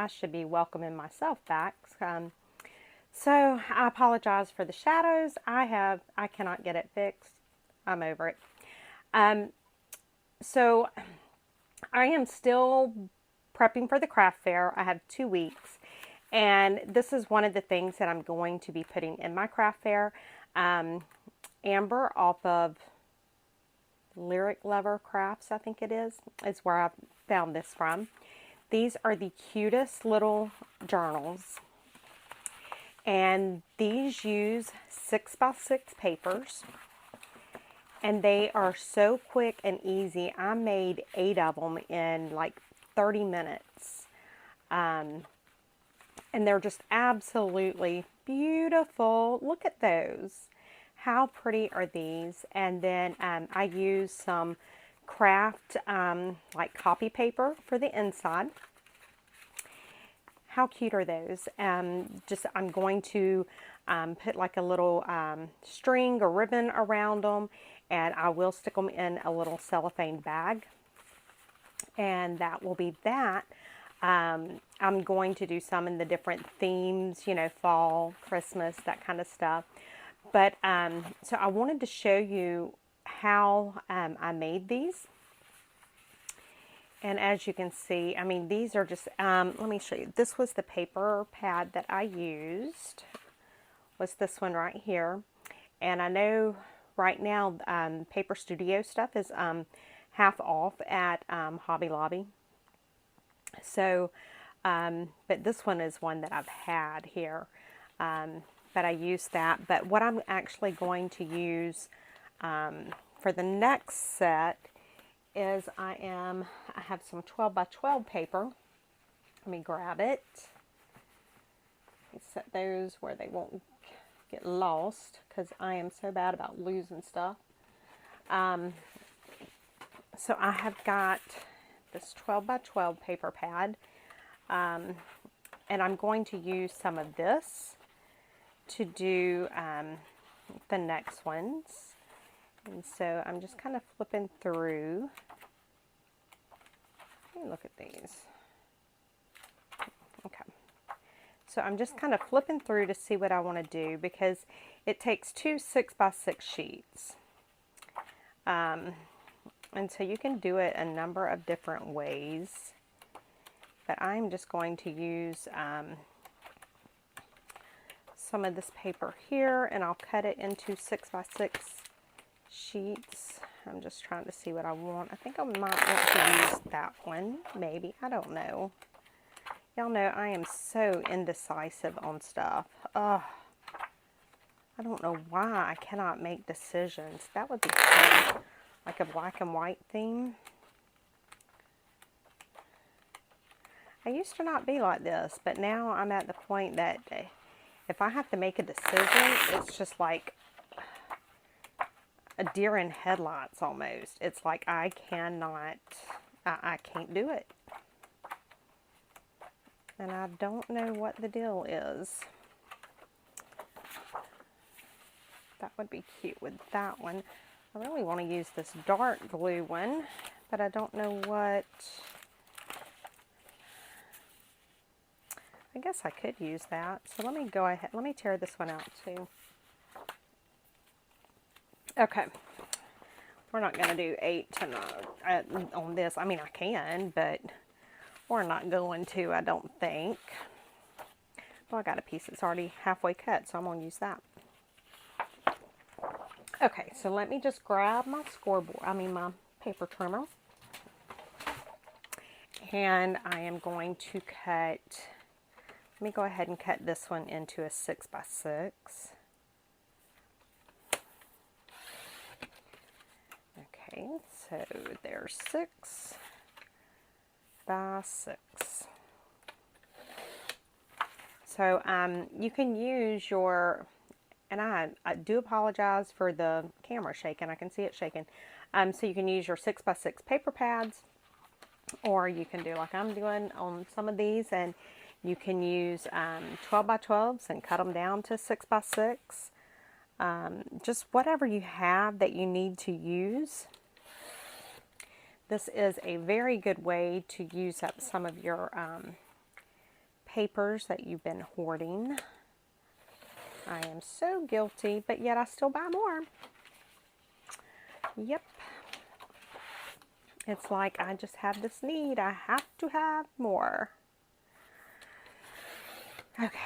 I should be welcoming myself back. So I apologize for the shadows. I cannot get it fixed. I'm over it. So I am still prepping for the craft fair. I have 2 weeks. And this is one of the things that I'm going to be putting in my craft fair. Amber off of Lyric Lover Crafts, I think it is where I found this from. These are the cutest little journals. And these use 6x6 papers. And they are so quick and easy. I made 8 of them in like 30 minutes. And they're just absolutely beautiful. Look at those. How pretty are these? And then I use some craft like copy paper for the inside. How cute are those? I'm going to put like a little string or ribbon around them, and I will stick them in a little cellophane bag. And that will be that. I'm going to do some in the different themes, you know, fall, Christmas, that kind of stuff. But so I wanted to show you how I made these. And as you can see, I mean, these are just, let me show you. This was the paper pad that I used, was this one right here. And I know right now Paper Studio stuff is half off at Hobby Lobby. So, but this one is one that I've had here. But I used that. But what I'm actually going to use for the next set is I have some 12x12 paper. Let me grab it. Set those where they won't get lost, because I am so bad about losing stuff. So I have got this 12x12 paper pad, and I'm going to use some of this to do the next ones. And so I'm just kind of flipping through. Look at these. Okay. So I'm just kind of flipping through to see what I want to do, because it takes 2 6x6 sheets. And so you can do it a number of different ways. But I'm just going to use some of this paper here, and I'll cut it into 6x6 sheets. I'm just trying to see what I want. I think I might want to use that one, maybe. I don't know. Y'all know I am so indecisive on stuff. Ugh. I don't know why I cannot make decisions. That would be fun. Like a black and white theme. I used to not be like this, but now I'm at the point that if I have to make a decision, it's just like a deer in headlights almost. It's like I cannot, I can't do it. And I don't know what the deal is. That would be cute with that one. I really want to use this dark blue one, but I don't know what. I guess I could use that. So let me go ahead. Let me tear this one out too. Okay. We're not going to do 8 tonight on this. I mean, I can, but we're not going to, I don't think. Well, I got a piece that's already halfway cut, so I'm going to use that. Okay, so let me just grab my my paper trimmer. And I am going to cut, let me go ahead and cut this one into a 6x6. Okay, so there's 6x6. So you can use your, and I do apologize for the camera shaking. I can see it shaking. So you can use your 6x6 paper pads, or you can do like I'm doing on some of these, and you can use 12x12s and cut them down to 6x6. Just whatever you have that you need to use. This is a very good way to use up some of your papers that you've been hoarding. I am so guilty, but yet I still buy more. Yep. It's like I just have this need. I have to have more. Okay.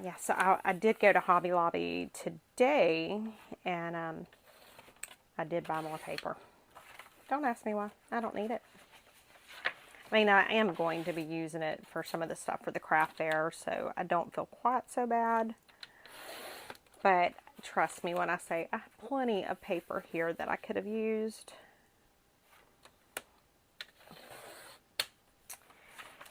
Yeah, so I did go to Hobby Lobby today, and I did buy more paper. Don't ask me why. I don't need it. I mean, I am going to be using it for some of the stuff for the craft fair, so I don't feel quite so bad. But trust me when I say I have plenty of paper here that I could have used.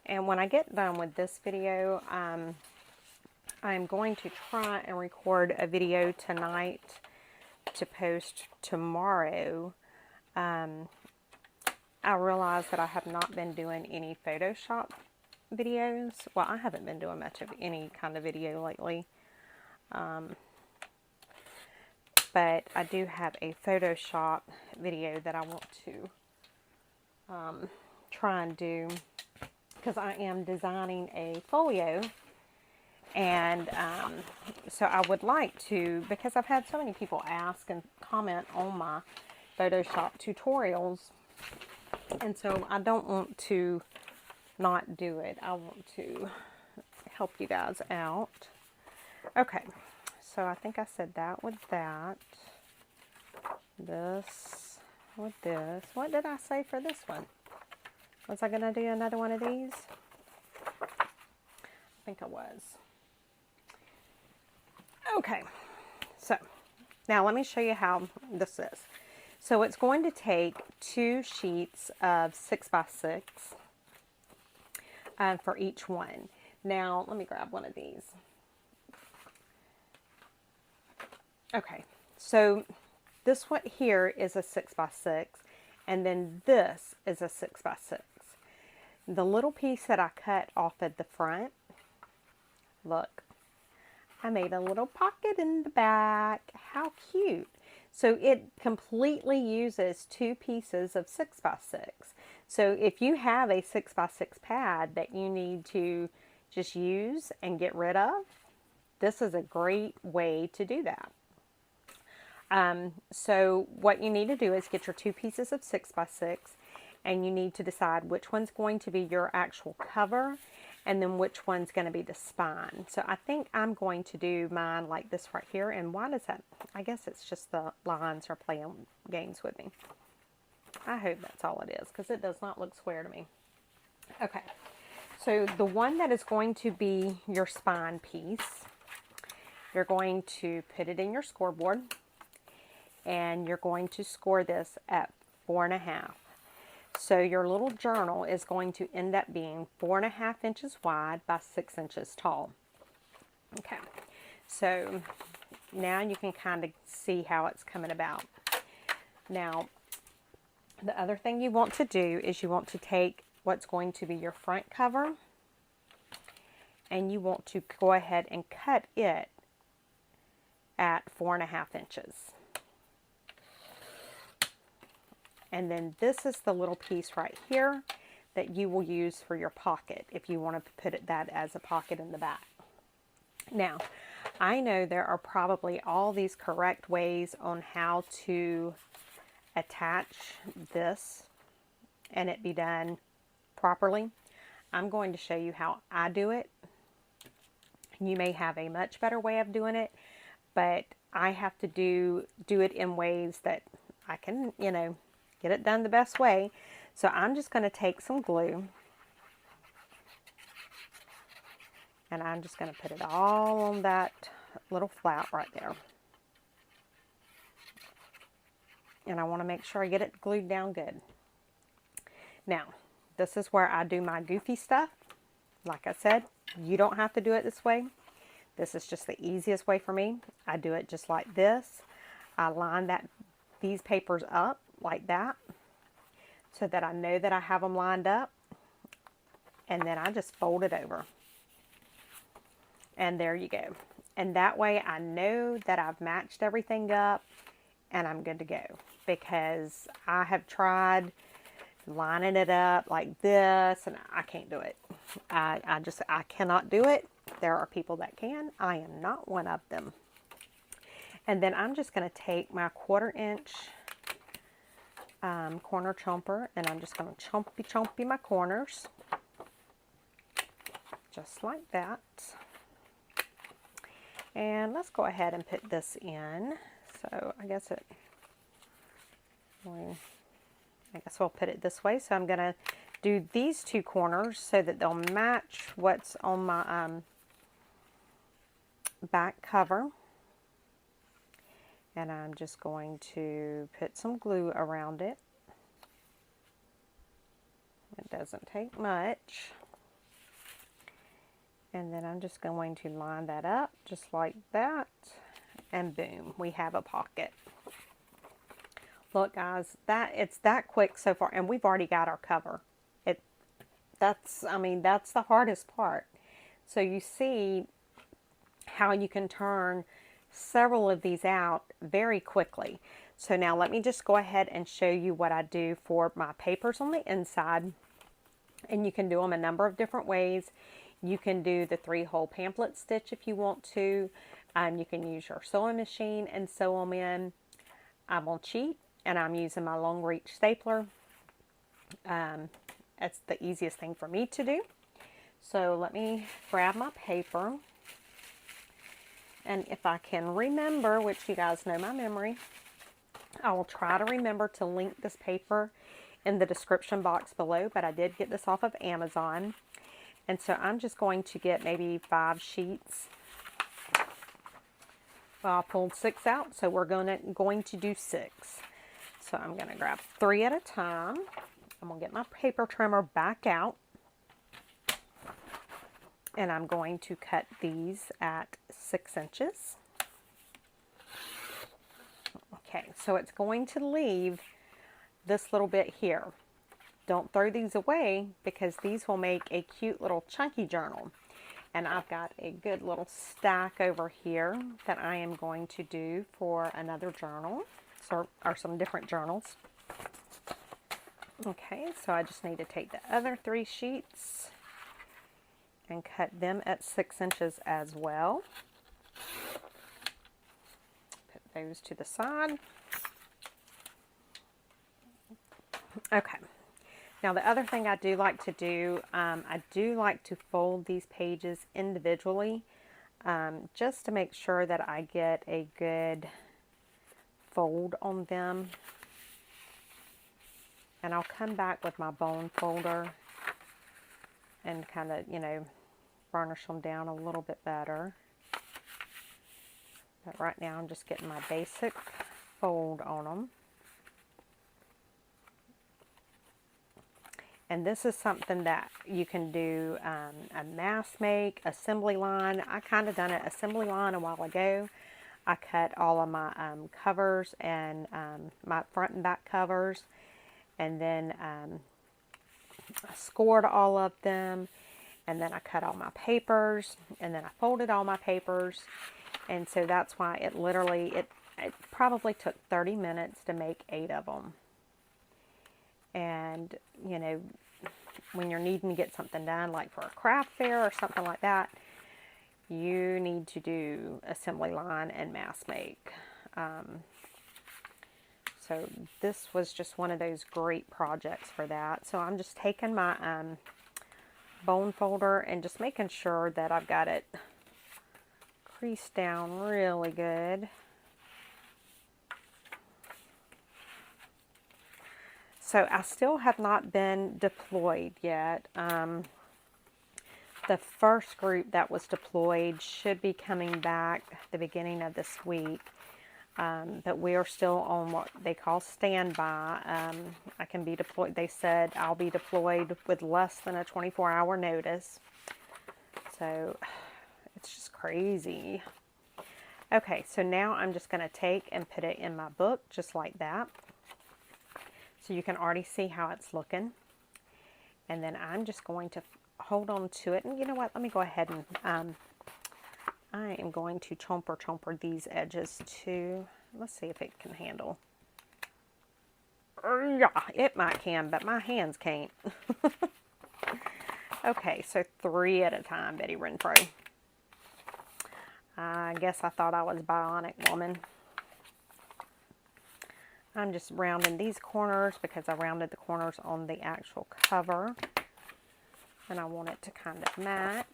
And when I get done with this video, I'm going to try and record a video tonight to post tomorrow. I realize that I have not been doing any Photoshop videos. Well, I haven't been doing much of any kind of video lately. But I do have a Photoshop video that I want to try and do, because I am designing a folio. And so I would like to, because I've had so many people ask and comment on my Photoshop tutorials, and so I don't want to not do it. I want to help you guys out. Okay, so I think I said that with that. This with this. What did I say for this one? Was I going to do another one of these? I think I was. Okay, so now let me show you how this is. So it's going to take 2 sheets of 6x6 for each one. Now, let me grab one of these. Okay, so this one here is a 6x6, and then this is a 6x6. The little piece that I cut off at the front, look, I made a little pocket in the back. How cute. So it completely uses 2 pieces of 6x6. So if you have a 6x6 pad that you need to just use and get rid of, this is a great way to do that. So what you need to do is get your 2 pieces of 6x6, and you need to decide which one's going to be your actual cover, and then which one's going to be the spine. So I think I'm going to do mine like this right here. And why does that? I guess it's just the lines are playing games with me. I hope that's all it is, because it does not look square to me. Okay, so the one that is going to be your spine piece, you're going to put it in your scoreboard, and you're going to score this at 4.5. So your little journal is going to end up being 4.5 inches wide by 6 inches tall. Okay, so now you can kind of see how it's coming about. Now, the other thing you want to do is you want to take what's going to be your front cover, and you want to go ahead and cut it at 4.5 inches. And then this is the little piece right here that you will use for your pocket if you want to put that as a pocket in the back. Now, I know there are probably all these correct ways on how to attach this and it be done properly. I'm going to show you how I do it. You may have a much better way of doing it, but I have to do it in ways that I can, you know, get it done the best way. So I'm just going to take some glue, and I'm just going to put it all on that little flap right there. And I want to make sure I get it glued down good. Now, this is where I do my goofy stuff. Like I said, you don't have to do it this way. This is just the easiest way for me. I do it just like this. I line these papers up like that, so that I know that I have them lined up, and then I just fold it over, and there you go. And that way I know that I've matched everything up and I'm good to go, because I have tried lining it up like this, and I can't do it. I cannot do it. There are people that can. I am not one of them. And then I'm just going to take my 1/4 inch corner chomper, and I'm just going to chompy my corners. Just like that. And let's go ahead and put this in. So I guess we'll put it this way. So I'm going to do these 2 corners so that they'll match what's on my back cover. And I'm just going to put some glue around it. It doesn't take much. And then I'm just going to line that up just like that. And boom, we have a pocket. Look guys, it's that quick so far, and we've already got our cover. That's the hardest part. So you see how you can turn several of these out very quickly. So now let me just go ahead and show you what I do for my papers on the inside. And you can do them a number of different ways. You can do the 3-hole pamphlet stitch if you want to. You can use your sewing machine and sew them in. I'm on cheat, and I'm using my long reach stapler. That's the easiest thing for me to do. So let me grab my paper. And if I can remember, which you guys know my memory, I will try to remember to link this paper in the description box below, but I did get this off of Amazon. And so I'm just going to get maybe 5 sheets. Well, I pulled 6 out, so we're going to do 6. So I'm going to grab 3 at a time. I'm going to get my paper trimmer back out. And I'm going to cut these at 6 inches. Okay, so it's going to leave this little bit here. Don't throw these away because these will make a cute little chunky journal. And I've got a good little stack over here that I am going to do for another journal, or some different journals. Okay, so I just need to take the other 3 sheets and cut them at 6 inches as well. Put those to the side. Okay. Now the other thing I do like to do, I do like to fold these pages individually, just to make sure that I get a good fold on them. And I'll come back with my bone folder and kind of, burnish them down a little bit better. But right now I'm just getting my basic fold on them. And this is something that you can do a mass make, assembly line. I kind of done an assembly line a while ago. I cut all of my covers and my front and back covers. And then I scored all of them. And then I cut all my papers. And then I folded all my papers. And so that's why it probably took 30 minutes to make 8 of them. And, when you're needing to get something done, like for a craft fair or something like that, you need to do assembly line and mass make. So this was just one of those great projects for that. So I'm just taking my bone folder and just making sure that I've got it creased down really good. So I still have not been deployed yet. The first group that was deployed should be coming back at the beginning of this week. But we are still on what they call standby. I can be deployed. They said I'll be deployed with less than a 24-hour notice. So it's just crazy. Okay, so now I'm just going to take and put it in my book just like that. So you can already see how it's looking. And then I'm just going to hold on to it. And you know what? Let me go ahead and I am going to chomper these edges too. Let's see if it can handle. Yeah, it might can, but my hands can't. Okay, so 3 at a time, Betty Renfroe. I guess I thought I was bionic woman. I'm just rounding these corners because I rounded the corners on the actual cover. And I want it to kind of match.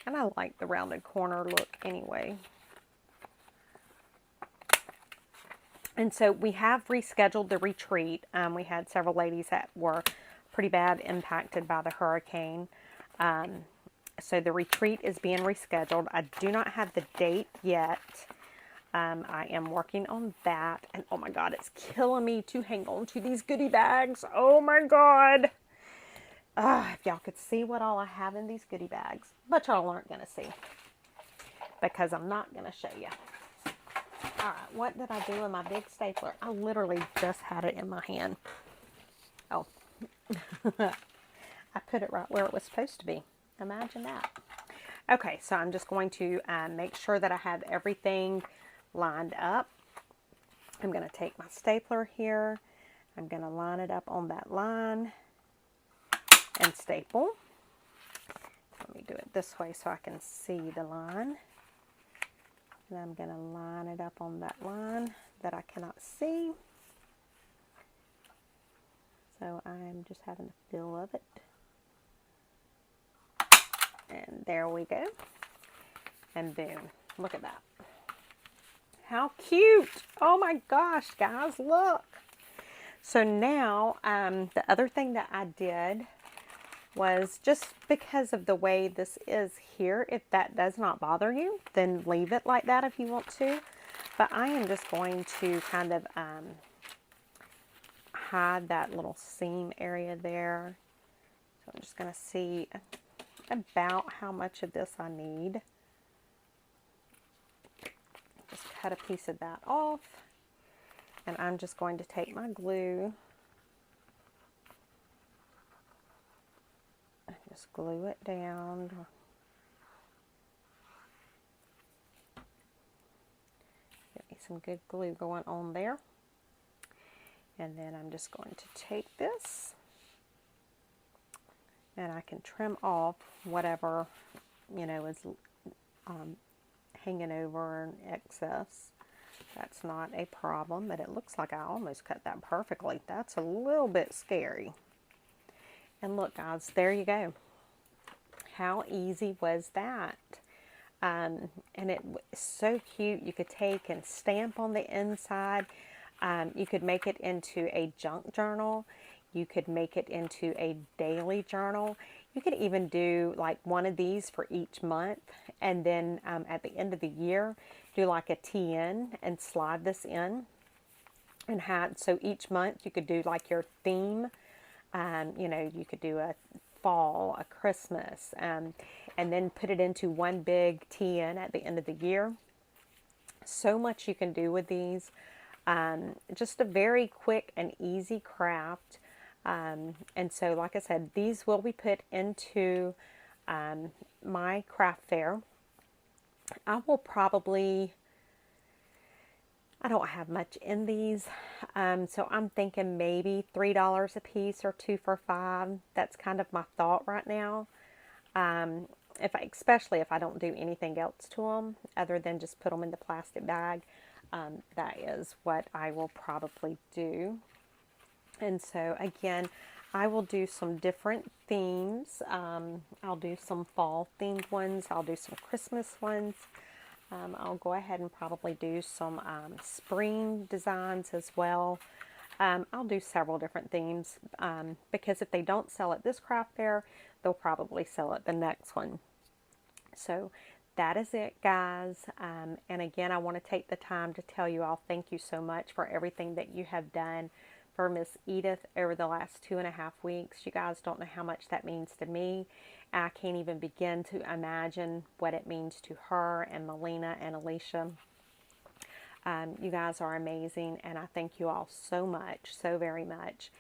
And I like the rounded corner look anyway. And so we have rescheduled the retreat. We had several ladies that were pretty bad impacted by the hurricane. So the retreat is being rescheduled. I do not have the date yet. I am working on that. And oh my God, it's killing me to hang on to these goodie bags. Oh my God. If y'all could see what all I have in these goodie bags. But y'all aren't going to see. Because I'm not going to show you. Alright, what did I do with my big stapler? I literally just had it in my hand. Oh. I put it right where it was supposed to be. Imagine that. Okay, so I'm just going to make sure that I have everything lined up. I'm going to take my stapler here. I'm going to line it up on that line and staple. Let me do it this way so I can see the line. And I'm going to line it up on that line that I cannot see. So I'm just having a feel of it. And there we go. And boom. Look at that. How cute. Oh my gosh, guys, look. So now, the other thing that I did was just because of the way this is here, if that does not bother you, then leave it like that if you want to. But I am just going to kind of hide that little seam area there. So I'm just going to see about how much of this I need. Just cut a piece of that off. And I'm just going to take my glue and just glue it down. Get me some good glue going on there. And then I'm just going to take this and I can trim off whatever, you know, is hanging over in excess. That's not a problem, but it looks like I almost cut that perfectly. That's a little bit scary. And look, guys, there you go. How easy was that? And it was so cute. You could take and stamp on the inside. You could make it into a junk journal. You could make it into a daily journal. You could even do like one of these for each month. And then at the end of the year, do like a TN and slide this in. And have, so each month you could do like your theme. You know, you could do a fall, a Christmas, and then put it into one big TN at the end of the year. So much you can do with these. Just a very quick and easy craft. And so, like I said, these will be put into my craft fair. I will probably, I don't have much in these, so I'm thinking maybe $3 a piece or 2 for $5. That's kind of my thought right now. Especially if I don't do anything else to them other than just put them in the plastic bag, that is what I will probably do. And so again, I will do some different themes. I'll do some fall themed ones. I'll do some Christmas ones. I'll go ahead and probably do some spring designs as well. I'll do several different themes because if they don't sell at this craft fair, they'll probably sell at the next one. So that is it, guys. And again, I want to take the time to tell you all thank you so much for everything that you have done for Miss Edith over the last 2.5 weeks. You guys don't know how much that means to me. I can't even begin to imagine what it means to her and Melina and Alicia. You guys are amazing, and I thank you all so much, so very much.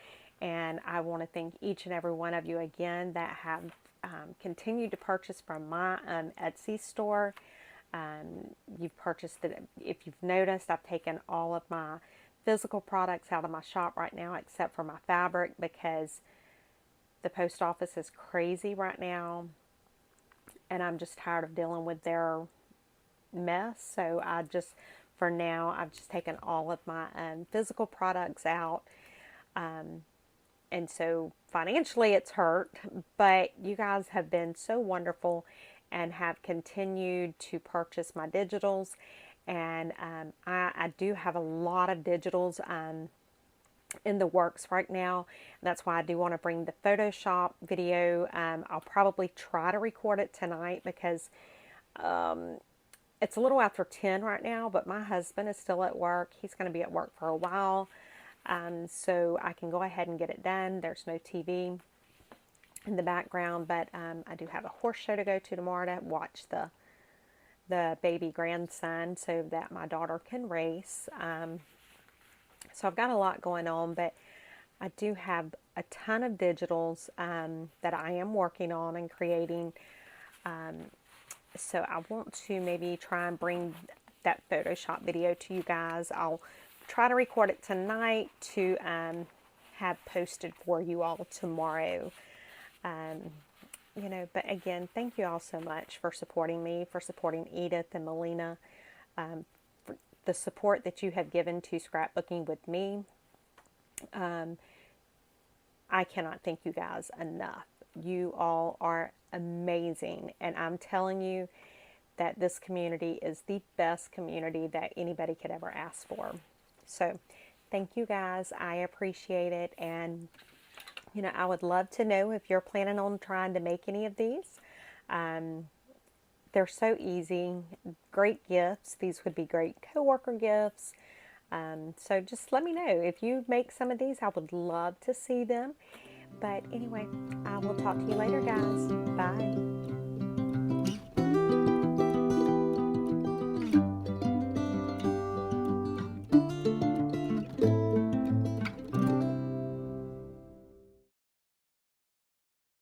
And I want to thank each and every one of you again that have continued to purchase from my Etsy store. You've purchased it. If you've noticed, I've taken all of my physical products out of my shop right now except for my fabric, because the post office is crazy right now and I'm just tired of dealing with their mess. So for now, I've just taken all of my physical products out. And so financially it's hurt, but you guys have been so wonderful and have continued to purchase my digitals. And I do have a lot of digitals in the works right now. That's why I do want to bring the Photoshop video. I'll probably try to record it tonight, because it's a little after 10 right now, but my husband is still at work. He's going to be at work for a while. So I can go ahead and get it done. There's no TV in the background, but I do have a horse show to go to tomorrow to watch the baby grandson so that my daughter can race. So I've got a lot going on, but I do have a ton of digitals that I am working on and creating. So I want to maybe try and bring that Photoshop video to you guys. I'll try to record it tonight to have posted for you all tomorrow. But again, thank you all so much for supporting me, for supporting Edith and Melina, for the support that you have given to scrapbooking with me. I cannot thank you guys enough. You all are amazing, and I'm telling you that this community is the best community that anybody could ever ask for. So thank you guys. I appreciate it. And I would love to know if you're planning on trying to make any of these. They're so easy, great gifts. These would be great coworker gifts. So just let me know if you make some of these. I would love to see them. But anyway, I will talk to you later, guys. Bye.